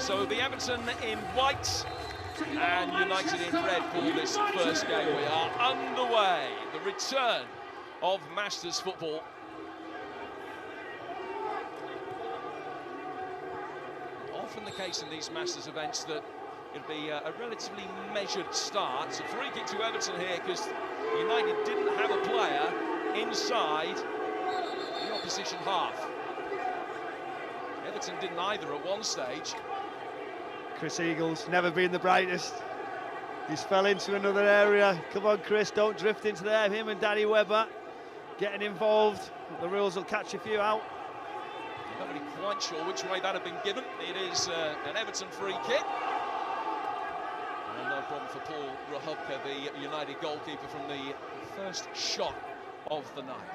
So the Everton in white and United in red for this first game. We are underway. The return of Masters football. Often the case in these Masters events that it'll be a relatively measured start. It's a free kick to Everton here because United didn't have a player inside the opposition half. Everton didn't either at one stage. Chris Eagles, never been the brightest. He's fell into another area. Come on, Chris, don't drift into there. Him and Danny Webber getting involved. The rules will catch a few out. Not really quite sure which way that had been given. It is an Everton free kick. And no problem for Paul Rahubka, the United goalkeeper, from the first shot of the night.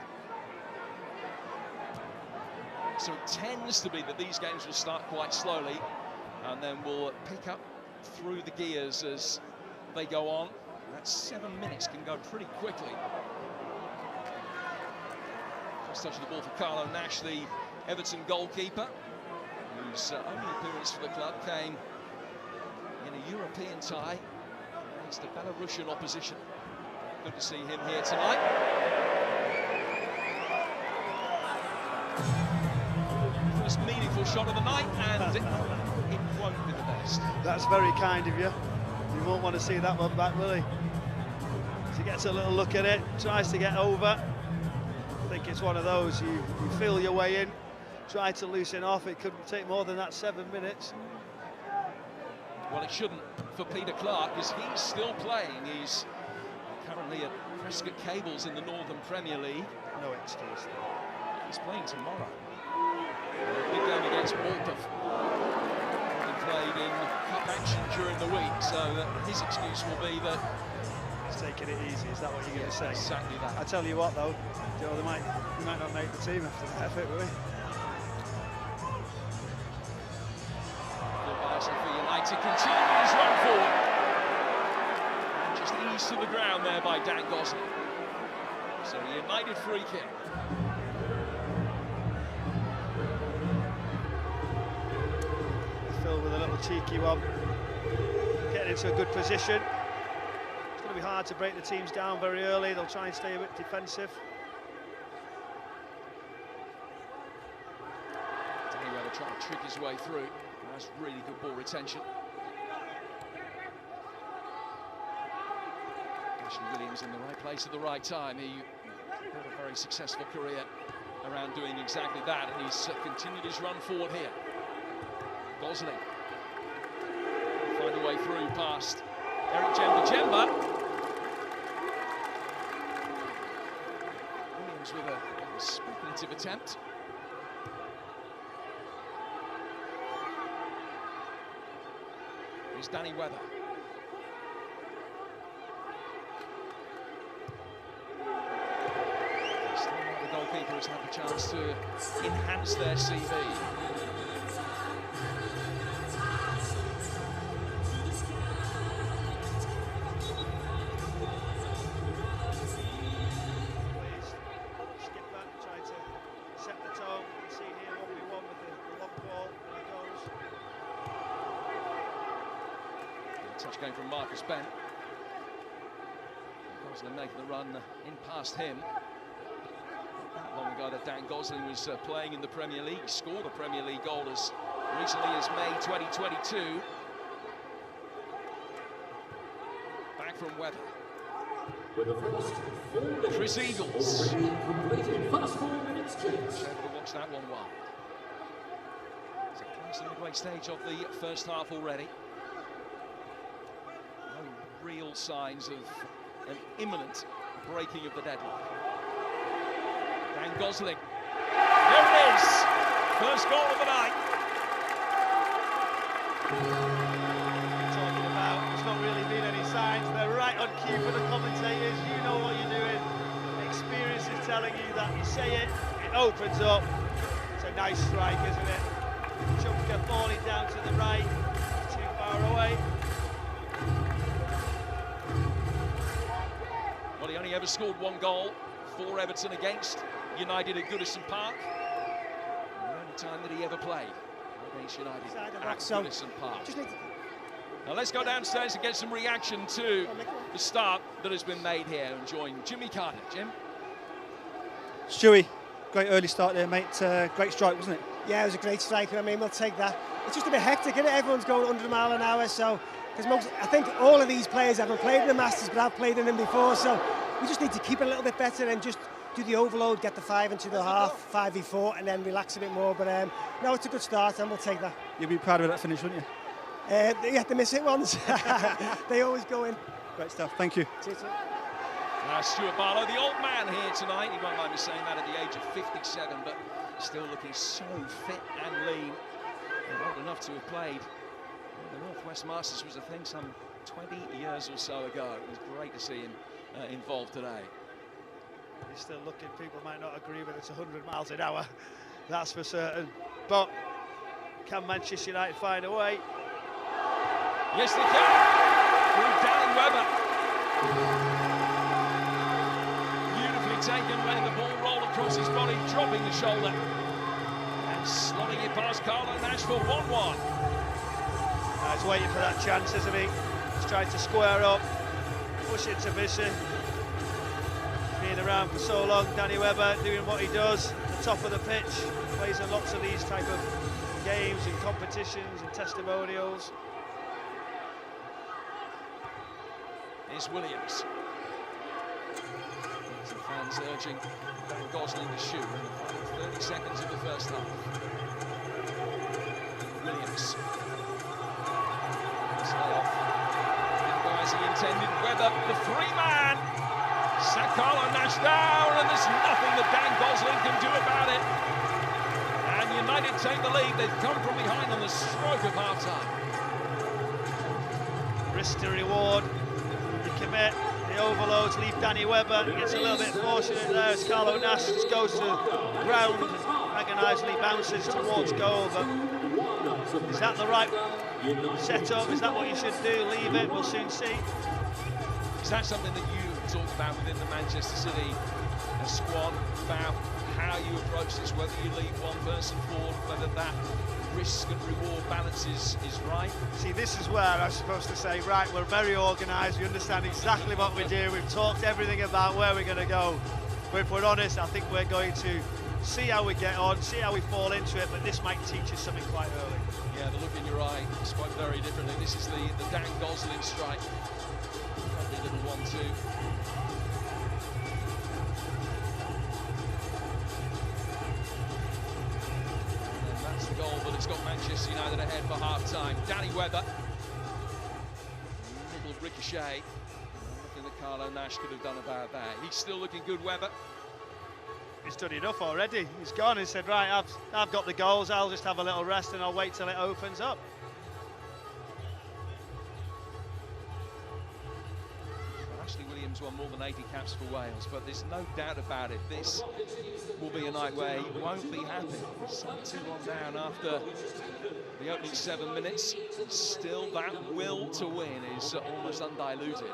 So it tends to be that these games will start quite slowly and then we'll pick up through the gears as they go on. That 7 minutes can go pretty quickly. First touch of the ball for Carlo Nash, the Everton goalkeeper, whose only appearance for the club came in a European tie against the Belarusian opposition. Good to see him here tonight. First meaningful shot of the night, and it won't be the best. That's very kind of you. You won't want to see that one back, will he? He gets a little look at it, tries to get over. I think it's one of those, you feel your way in, try to loosen off. It couldn't take more than that 7 minutes. Well, it shouldn't for Peter Clark, because he's still playing. He's currently at Prescott Cables in the Northern Premier League. No excuse. He's playing tomorrow. A big game against Walpeth. He played in cup action during the week, so his excuse will be that he's taking it easy. Is that what you're going to say? Exactly that. I tell you what, though, Joe, they might not make the team after that effort, will they? For United continuing his run forward. And just eased to the ground there by Dan Gosling. So a United free kick. Phil with a little cheeky one. Getting into a good position. It's going to be hard to break the teams down very early. They'll try and stay a bit defensive. Danny Weber trying to trick his way through. That's really good ball retention. Ashley Williams in the right place at the right time. He had a very successful career around doing exactly that, and he's continued his run forward here. Gosling find a way through past Eric Jemba. Williams with a speculative attempt. Here's Danny Webber. Still not the goalkeeper has had the chance to enhance their CV. Touch game from Marcus Bent. Gosling making the run in past him. Not that long ago that Dan Gosling was playing in the Premier League. He scored a Premier League goal as recently as May 2022. Back from Webber. Chris Eagles. Watch that one wide. It's close to the midway stage of the first half already. Real signs of an imminent breaking of the deadlock. Dan Gosling. There it is! First goal of the night. Talking about, there's not really been any signs. They're right on cue for the commentators. You know what you're doing. Experience is telling you that. You say it, it opens up. It's a nice strike, isn't it? Chumka falling down to the right. It's too far away. Well, he only ever scored one goal for Everton against United at Goodison Park. The only time that he ever played. against United Side of at box, so Goodison Park. just need to... Now let's go downstairs and get some reaction to the start that has been made here and join Jimmy Carter. Jim? Stewie, great early start there, mate. Great strike, wasn't it? Yeah, it was a great strike. I mean, we'll take that. It's just a bit hectic, isn't it? Everyone's going 100 mile an hour, so because I think all of these players haven't played in the Masters, but I've played in them before, so we just need to keep it a little bit better and just do the overload, get the 5 into the half, 5v4, and then relax a bit more. But no, it's a good start, and we'll take that. You'll be proud of that finish, wouldn't you? You have to miss it ones. They always go in. Great stuff. Thank you. Stuart Barlow, the old man here tonight. He won't mind me saying that at the age of 57, but still looking so fit and lean. And old enough to have played. The Northwest Masters was a thing some 20 years or so ago. It was great to see him involved today. He's still looking. People might not agree with it's 100 miles an hour. That's for certain. But can Manchester United find a way? Yes, they can. Through Danny Webber. Beautifully taken, letting the ball roll across his body, dropping the shoulder. And slotting it past Carlo Nash for 1-1. He's waiting for that chance, isn't he? He's trying to square up, push it to Visser. Being around for so long, Danny Webber doing what he does at the top of the pitch. Plays in lots of these type of games and competitions and testimonials. Here's Williams. Some fans urging Dan Gosling to shoot in the final 30 seconds of the first half. Williams. Layoff. Didn't go as he intended. Webber, the three-man. Sack Carlo Nash down, and there's nothing that Dan Gosling can do about it. And United take the lead. They've come from behind on the stroke of half-time. Risk to reward. You commit. The overloads leave Danny Webber. He gets a little bit fortunate there as Carlo Nash just goes to the ground and agonisingly bounces towards goal. But is that the right setup? Is that what you should do? Leave it. We'll soon see. Is that something that you talked about within the Manchester City squad, about how you approach this, whether you leave one person forward, whether that risk and reward balance is right? See, this is where I'm supposed to say, right, we're very organised, we understand exactly what we do, we've talked everything about where we're going to go. But if we're honest, I think we're going to see how we get on, see how we fall into it, but this might teach us something quite early. Yeah, the look in your eye spoke very differently. This is the Dan Gosling strike. Lovely little 1-2. The goal, but it's got Manchester United ahead for half-time. Danny Webber. Little ricochet. Nothing that Carlo Nash could have done about that. He's still looking good, Webber. He's done enough already. He's gone and said, right, I've got the goals, I'll just have a little rest and I'll wait till it opens up. Ashley Williams won more than 80 caps for Wales, but there's no doubt about it. This will be a night where he won't be happy. 2-1 down after the opening 7 minutes. Still, that will to win is almost undiluted.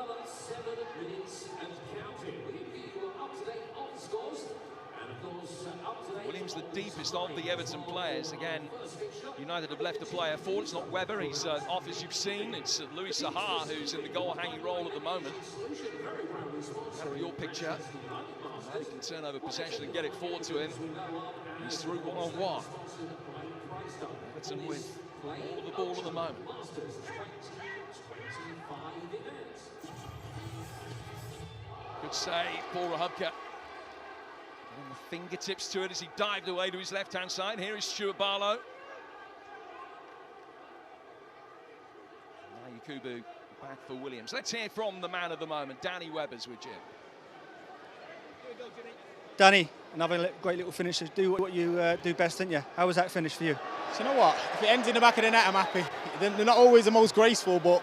Williams, the deepest of the Everton players. Again, United have left a player forward. It's not Webber, he's off as you've seen. It's Louis Saha who's in the goal-hanging role at the moment. Out of your picture, he can turn over possession and get it forward to him. He's through one-on-one. Everton with all of the ball at the moment. Good save, Paul Rahubka. And the fingertips to it as he dived away to his left-hand side. Here is Stuart Barlow. Now Yakubu back for Williams. Let's hear from the man of the moment, Danny Webber's with Jim. Danny, another great little finish. Do what you do best, didn't you? How was that finish for you? So you know what? If it ends in the back of the net, I'm happy. They're not always the most graceful, but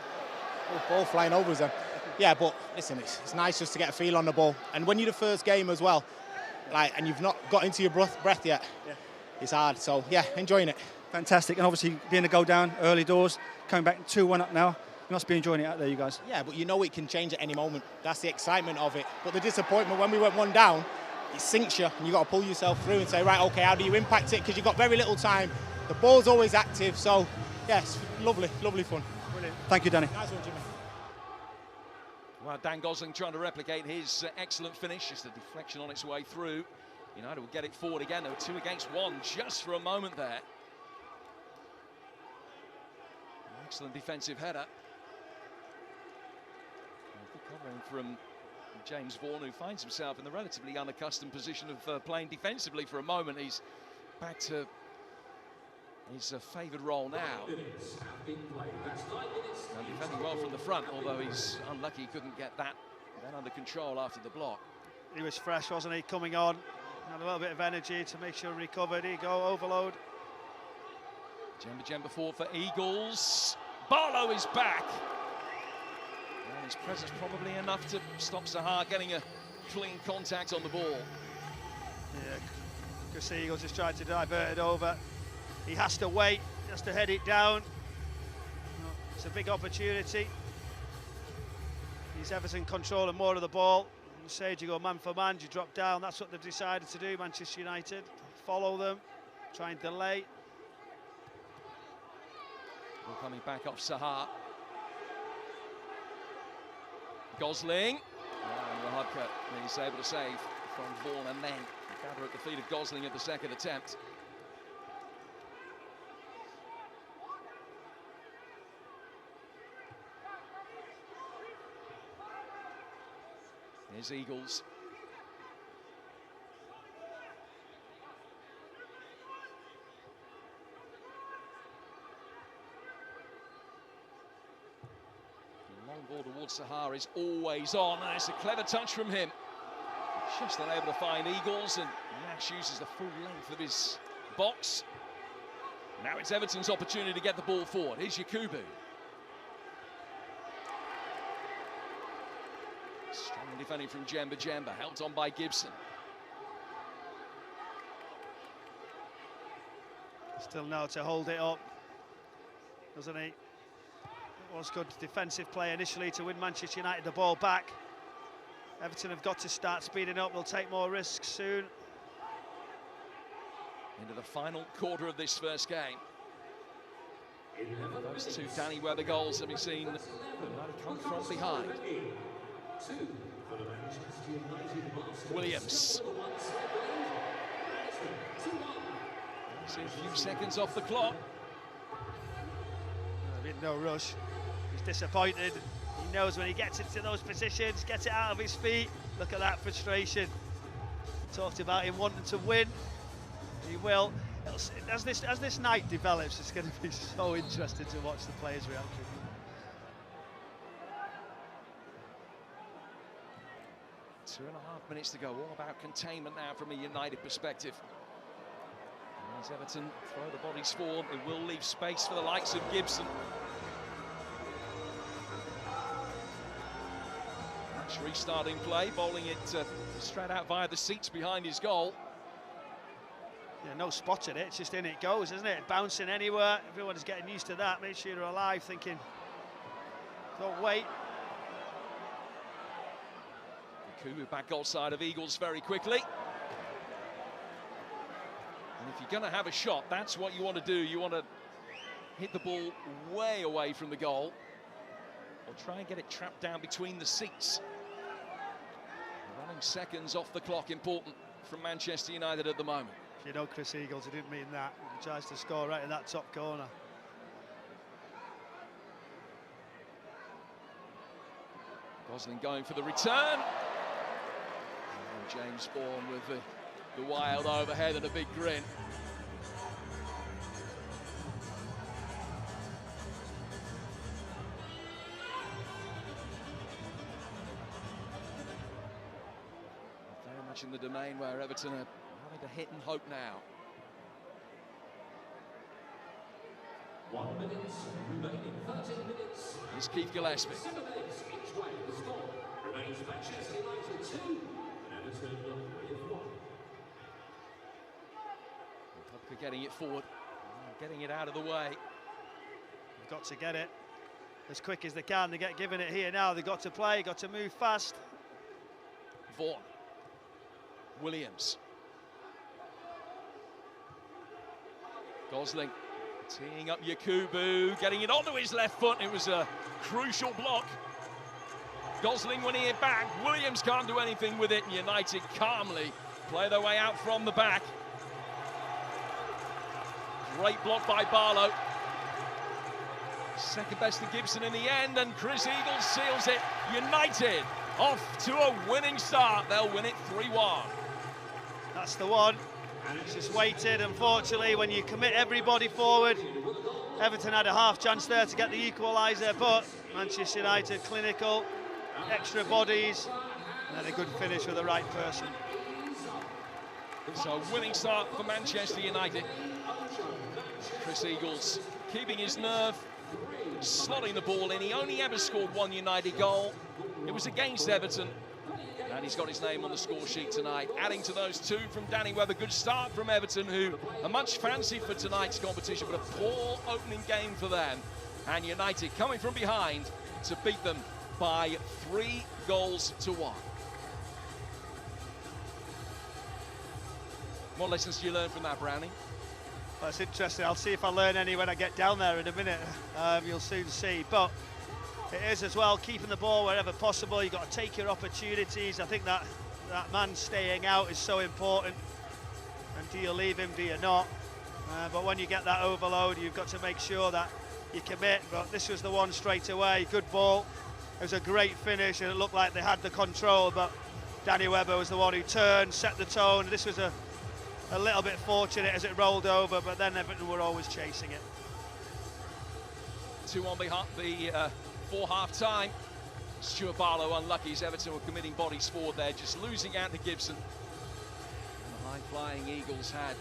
ball flying over them. Yeah, but listen, it's nice just to get a feel on the ball. And when you're the first game as well, and you've not got into your breath yet, it's hard. So yeah, enjoying it. Fantastic, and obviously being a goal down early doors, coming back 2-1 up now. You must be enjoying it out there, you guys. Yeah, but you know it can change at any moment. That's the excitement of it. But the disappointment when we went 1 down, it sinks you, and you got to pull yourself through and say, right, okay, how do you impact it? Because you've got very little time The ball's always active, so yes, lovely, lovely fun. Brilliant. Thank you, Danny. Nice one, Jimmy. Well, Dan Gosling trying to replicate his excellent finish. Just a deflection on its way through. United will get it forward again. They were 2 against 1 just for a moment there. Excellent defensive header. Good covering from James Vaughan, who finds himself in the relatively unaccustomed position of playing defensively for a moment. He's back to his favoured role now. And defending well from the front, although he's unlucky he couldn't get that under control after the block. He was fresh, wasn't he, coming on. Had a little bit of energy to make sure he recovered. Here you go, overload. Jemba forward for Eagles. Barlow is back. And his presence probably enough to stop Sahar getting a clean contact on the ball. Yeah, Chris Eagles just tried to divert it over. He has to wait, he has to head it down. It's a big opportunity. He's Everton controlling more of the ball. You say, you go man for man, you drop down. That's what they've decided to do, Manchester United. Follow them, try and delay. Ball coming back off Sahar. Gosling. And Rahadka, he's able to save from Vaughan and then gather at the feet of Gosling at the second attempt. Here's Eagles. The long ball towards Sahar is always on, and it's a clever touch from him. Just unable to find Eagles, and Nash uses the full length of his box. Now it's Everton's opportunity to get the ball forward. Here's Yakubu. Strong defending from Jemba, held on by Gibson. Still know to hold it up, doesn't he? It was good defensive play initially to win Manchester United the ball back. Everton have got to start speeding up. They'll take more risks soon. Into the final quarter of this first game. Those two Danny Webber goals have been seen come from behind. Williams. See a few seconds off the clock. A bit no rush. He's disappointed. He knows when he gets into those positions, gets it out of his feet. Look at that frustration. Talked about him wanting to win. He will. As this night develops, it's going to be so interesting to watch the players' reaction. Two and a half minutes to go. All about containment now from a United perspective. As Everton throw the bodies forward, they will leave space for the likes of Gibson. Match restarting play, bowling it straight out via the seats behind his goal. Yeah, no spot in it, it's just in it goes, isn't it? Bouncing anywhere, everyone's getting used to that. Make sure you're alive, thinking, don't wait. Kubu back goal side of Eagles very quickly. And if you're going to have a shot, that's what you want to do. You want to hit the ball way away from the goal, or try and get it trapped down between the seats. Running seconds off the clock, important from Manchester United at the moment. If you know Chris Eagles, he didn't mean that. He tries to score right in that top corner. Gosling going for the return. And James Vaughan with the wild overhead and a big grin. Very much in the domain where Everton are having to hit and hope now. 1 minute remaining, 13 minutes. Here's Keith Gillespie. 7 minutes each way. The score remains Manchester United 2 and Everton with 1. Popka getting it forward, getting it out of the way. They've got to get it as quick as they can. They get given it here now. They've got to play, got to move fast. Vaughan. Williams. Gosling teeing up Yakubu, getting it onto his left foot. It was a crucial block. Gosling winning it back. Williams can't do anything with it. United calmly play their way out from the back. Great block by Barlow. Second best to Gibson in the end, and Chris Eagles seals it. United off to a winning start. They'll win it 3-1. That's the one. Just waited. Unfortunately, when you commit everybody forward, Everton had a half chance there to get the equaliser, but Manchester United clinical, extra bodies, and a good finish with the right person. It's a winning start for Manchester United. Chris Eagles keeping his nerve, slotting the ball in. He only ever scored one United goal. It was against Everton, and he's got his name on the score sheet tonight. Adding to those two from Danny Webber. Good start from Everton, who are much fancied for tonight's competition, but a poor opening game for them. And United coming from behind to beat them by 3-1. What lessons do you learn from that, Brownie? Well, it's interesting. I'll see if I learn any when I get down there in a minute. You'll soon see. But it is as well keeping the ball wherever possible. You've got to take your opportunities. I think that man staying out is so important. And do you leave him, do you not? But when you get that overload, you've got to make sure that you commit. But this was the one straight away. Good ball. It was a great finish, and it looked like they had the control. But Danny Webber was the one who turned, set the tone. This was a little bit fortunate as it rolled over, but then Everton were always chasing it. 2 on before half-time. Stuart Barlow unlucky as Everton were committing bodies forward there, just losing out to Gibson. And the high-flying Eagles had